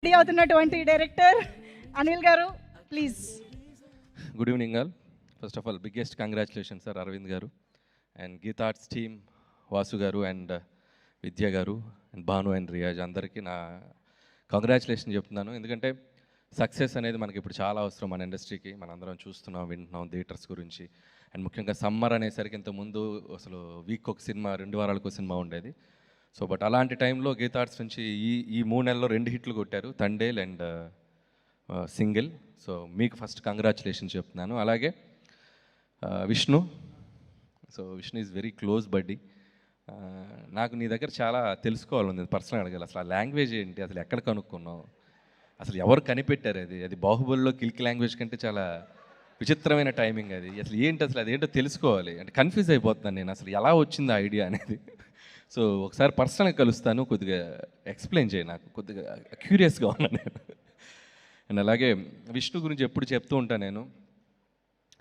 Ready అవుతున్నటువంటి director Anil garu please. Good evening all. First of all biggest congratulation sir Aravind garu and Geetha arts team, Vasu garu and విద్య గారు and Bhanu and Riyaz అందరికీ నా congratulation చెప్తున్నాను. ఎందుకంటే success అనేది మనకి ఇప్పుడు చాలా అవసరం మన ఇండస్ట్రీకి. మనందరం చూస్తున్నాం, వింటున్నాం థియేటర్స్ గురించి. అండ్ ముఖ్యంగా సమ్మర్ అనేసరికి ఇంతకుముందు అసలు వీక్ ఒక సినిమా, 2 వారాలకు సినిమా ఉండేది. సో బట్ అలాంటి టైంలో గీతా ఆర్ట్స్ నుంచి ఈ 3 నెలల్లో 2 హిట్లు కొట్టారు, తండేల్ అండ్ సింగిల్. సో మీకు ఫస్ట్ కంగ్రాచులేషన్స్ చెప్తున్నాను. అలాగే Vishnu. So Vishnu is very close బడ్డీ. నాకు నీ దగ్గర చాలా తెలుసుకోవాలని పర్సనల్ అడగాలి. అసలు ఆ లాంగ్వేజ్ ఏంటి, అసలు ఎక్కడ కనుక్కున్నావు, అసలు ఎవరు కనిపెట్టారు? అది బాహుబలిలో కిల్కి లాంగ్వేజ్ కంటే చాలా విచిత్రమైన టైమింగ్ అది. అసలు ఏంటి, అసలు అదేంటో తెలుసుకోవాలి. అంటే కన్ఫ్యూజ్ అయిపోతున్నాను నేను, అసలు ఎలా వచ్చింది ఆ ఐడియా అనేది. సో ఒకసారి పర్సనల్గా కలుస్తాను, కొద్దిగా ఎక్స్ప్లెయిన్ చేయి, నాకు కొద్దిగా క్యూరియస్గా ఉన్నాను నేను. అండ్ అలాగే విష్ణు గురించి ఎప్పుడు చెప్తూ ఉంటాను నేను.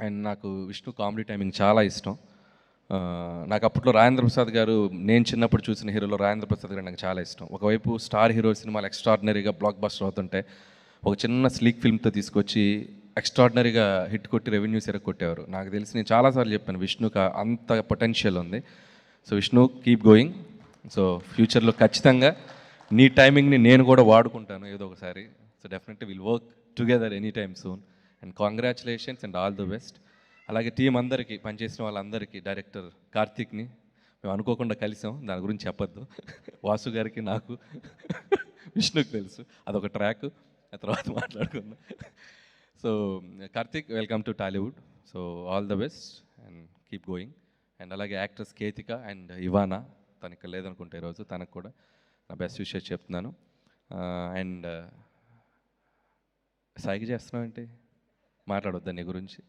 అండ్ నాకు విష్ణు కామెడీ టైమింగ్ చాలా ఇష్టం. నాకు అప్పట్లో రాజేంద్ర ప్రసాద్ గారు, నేను చిన్నప్పుడు చూసిన హీరోలో రాజేంద్ర ప్రసాద్ గారు నాకు చాలా ఇష్టం. ఒకవైపు స్టార్ హీరో సినిమాలు ఎక్స్ట్రాడినరీగా బ్లాక్ బస్టర్ అవుతుంటే, ఒక చిన్న స్లీక్ ఫిల్మ్తో తీసుకొచ్చి ఎక్స్ట్రాడినరీగా హిట్ కొట్టి రెవెన్యూస్ కొట్టేవారు. నాకు తెలిసి నేను చాలాసార్లు చెప్పాను విష్ణుకి అంత పొటెన్షియల్ ఉంది. So Vishnu keep going. So ఫ్యూచర్లో ఖచ్చితంగా నీ టైమింగ్ని నేను కూడా వాడుకుంటాను ఏదో ఒకసారి. So definitely will work together any time soon. And congratulations and all the best. అలాగే టీం అందరికీ, పనిచేసిన వాళ్ళందరికీ, డైరెక్టర్ కార్తీక్ని మేము అనుకోకుండా కలిసాం, దాని గురించి చెప్పొద్దు. వాసు గారికి, నాకు, విష్ణుకి తెలుసు, అదొక ట్రాక్, ఆ తర్వాత మాట్లాడుకుందాం. So Karthik, welcome to Tollywood. So all the best and keep going. And అలాగే యాక్ట్రెస్ కేతిక అండ్ ఇవానా, తను ఇక్కడ లేదనుకుంటే ఈరోజు, తనకు కూడా నా బెస్ట్ విషయం చెప్తున్నాను. అండ్ సైగ చేస్తున్నావు ఏంటి, మాట్లాడొద్దా నీ గురించి?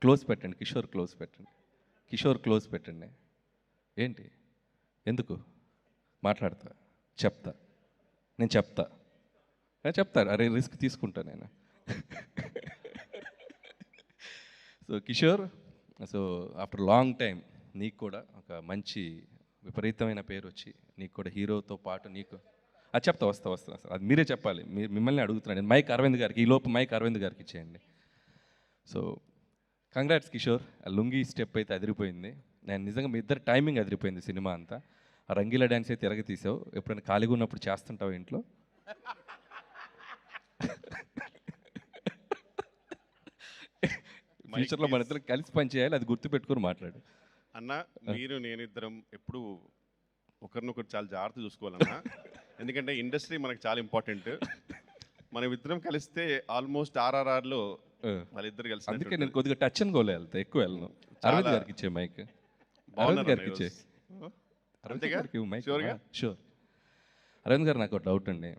క్లోజ్ పెట్టండి, కిషోర్ క్లోజ్ పెట్టండి, కిషోర్ క్లోజ్ పెట్టండి. ఏంటి, ఎందుకు మాట్లాడతా? చెప్తా, నేను చెప్తాను. అరే రిస్క్ తీసుకుంటా నేను. So Kishore, so after long time నీకు కూడా ఒక మంచి విపరీతమైన పేరు వచ్చి, నీకు కూడా హీరోతో పాటు నీకు అది చెప్తా, వస్తా సార్, అది మీరే చెప్పాలి. మిమ్మల్ని అడుగుతున్నాను నేను. మైక్ అరవింద్ గారికి, ఈలోపు మైక్ అరవింద్ గారికి ఇచ్చేయండి. సో కంగ్రాట్స్ కిషోర్, ఆ లుంగీ స్టెప్ అయితే అదిరిపోయింది. నేను నిజంగా మీ ఇద్దరు టైమింగ్ అదిరిపోయింది సినిమా అంతా. ఆ రంగీలా డ్యాన్స్ అయితే తిరగ తీసావు. ఎప్పుడైనా ఖాళీగా ఉన్నప్పుడు చేస్తుంటావు ఇంట్లో? ఫ్యూచర్లో మన ఇద్దరం కలిసి పని చేయాలి, అది గుర్తుపెట్టుకుని మాట్లాడు అన్న. మీరు నేనిద్దరం ఎప్పుడు ఒకరినొకరు చాలా జాగ్రత్త చూసుకోవాలన్నా. ఎందుకంటే ఇండస్ట్రీ మనకు చాలా ఇంపార్టెంట్. మనం ఇద్దరం కలిస్తే ఆల్మోస్ట్ RRRలో వాళ్ళిద్దరు కలిసి. అందుకే నేను కొద్దిగా టచ్ అండ్ గోలే వెళ్తా, ఎక్కువ వెళ్ళను. అరవింద్ గారికి ఇచ్చే మైక్, అరవింద్ గారికి ఇచ్చే. అరవింద్ గారికి మైక్ షూర్. అరవింద్ గారు, నాకు ఒక డౌట్ అండి.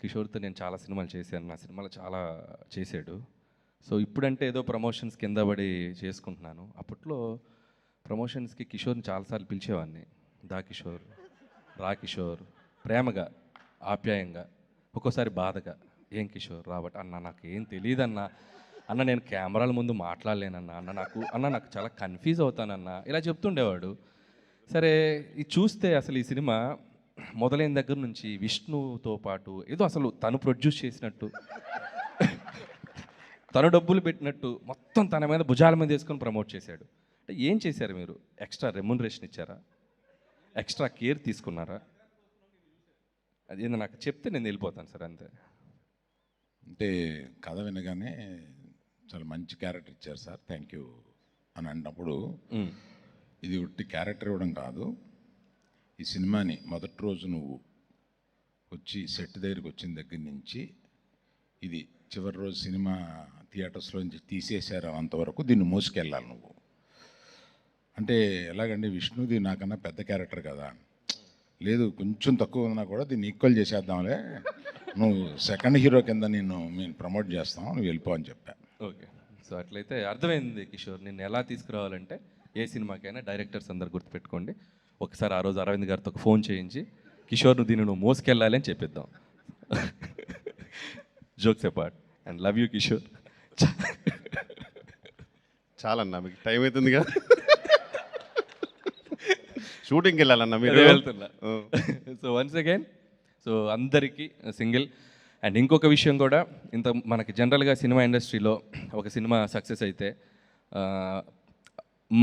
కిషోర్తో నేను చాలా సినిమాలు చేశాను, నా సినిమాలో చాలా చేశాడు. సో ఇప్పుడంటే ఏదో ప్రమోషన్స్ కింద పడి చేసుకుంటున్నాను. అప్పట్లో ప్రమోషన్స్కి కిషోర్ని చాలాసార్లు పిలిచేవాడిని. దా కిషోర్, రా కిషోర్, ప్రేమగా, ఆప్యాయంగా, ఒక్కోసారి బాధగా, ఏం కిషోర్ రాబట్ అన్న, నాకు ఏం తెలియదన్నా, అన్న నేను కెమెరాల ముందు మాట్లాడలేనన్నా, అన్న నాకు చాలా కన్ఫ్యూజ్ అవుతానన్నా, ఇలా చెప్తుండేవాడు. సరే ఇది చూస్తే అసలు ఈ సినిమా మొదలైన దగ్గర నుంచి విష్ణుతో పాటు ఏదో అసలు తను ప్రొడ్యూస్ చేసినట్టు, తను డబ్బులు పెట్టినట్టు మొత్తం తన మీద భుజాల మీద వేసుకొని ప్రమోట్ చేశాడు. అంటే ఏం చేశారు మీరు? ఎక్స్ట్రా రెమ్యునరేషన్ ఇచ్చారా? ఎక్స్ట్రా కేర్ తీసుకున్నారా? అది నాకు చెప్తే నేను వెళ్ళిపోతాను సార్, అంతే. అంటే కథ వినగానే చాలా మంచి క్యారెక్టర్ ఇచ్చారు సార్, థ్యాంక్ యూ అని అన్నప్పుడు, ఇది ఉట్టి క్యారెక్టర్ ఇవ్వడం కాదు, ఈ సినిమాని మొదటి రోజు నువ్వు వచ్చి సెట్ దగ్గరికి వచ్చిన దగ్గర నుంచి ఇది చివరి రోజు సినిమా థియేటర్స్లో నుంచి తీసేశారు అంతవరకు దీన్ని మోసుకెళ్ళాలి నువ్వు. అంటే ఎలాగండి, విష్ణుది నాకన్నా పెద్ద క్యారెక్టర్ కదా, లేదు కొంచెం తక్కువ ఉన్నా కూడా దీన్ని ఈక్వల్ చేసేద్దాంలే, నువ్వు సెకండ్ హీరో కింద మేము ప్రమోట్ చేస్తాం, నువ్వు వెళ్ళిపో అని చెప్పా. ఓకే, సో అట్లయితే అర్థమైంది కిషోర్. నిన్ను ఎలా తీసుకురావాలంటే ఏ సినిమాకైనా డైరెక్టర్స్ అందరు గుర్తుపెట్టుకోండి, ఒకసారి ఆ రోజు అరవింద్ గారితో ఒక ఫోన్ చేయించి కిషోర్ను దీన్ని నువ్వు మోసుకెళ్ళాలి అని చెప్పిద్దాం. Jokes apart and love you Kishore. చాలన్నా, మీకు టైం అవుతుంది కదా, షూటింగ్కి వెళ్ళాలన్నా మీరు. వెళ్తున్నా. సో వన్స్ అగైన్, సో అందరికీ సింగిల్ అండ్ ఇంకొక విషయం కూడా, మనకి జనరల్గా సినిమా ఇండస్ట్రీలో ఒక సినిమా సక్సెస్ అయితే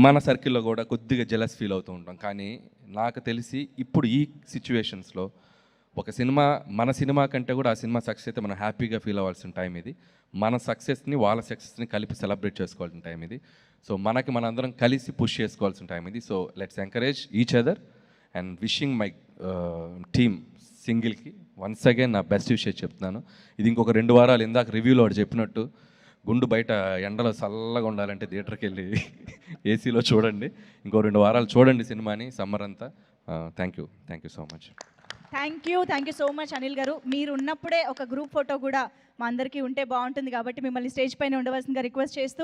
మన సర్కిల్లో కూడా కొద్దిగా జెలస్ ఫీల్ అవుతూ ఉంటాం. కానీ నాకు తెలిసి ఇప్పుడు ఈ సిచ్యువేషన్స్లో ఒక సినిమా, మన సినిమా కంటే కూడా ఆ సినిమా సక్సెస్ అయితే మనం హ్యాపీగా ఫీల్ అవ్వాల్సిన టైం ఇది. మన సక్సెస్ని వాళ్ళ సక్సెస్ని కలిపి సెలబ్రేట్ చేసుకోవాల్సిన టైం ఇది. సో మనందరం కలిసి పుష్ చేసుకోవాల్సిన టైం ఇది. So let's encourage each other and wishing my team సింగిల్కి వన్స్ అగైన్ నా బెస్ట్ విషయం చెప్తున్నాను. ఇది ఇంకొక 2 వారాలు ఇందాక రివ్యూలో వాడు చెప్పినట్టు గుండు బయట ఎండలో చల్లగా ఉండాలంటే థియేటర్కి వెళ్ళి ఏసీలో చూడండి. ఇంకో 2 వారాలు చూడండి సినిమాని సమ్మర్ అంతా. Thank you so much. Thank you so much Anil గారు. మీరు ఉన్నప్పుడే ఒక గ్రూప్ ఫోటో కూడా మా అందరికీ ఉంటే బాగుంటుంది కాబట్టి మిమ్మల్ని స్టేజ్ పైన ఉండవలసిందిగా రిక్వెస్ట్ చేస్తూ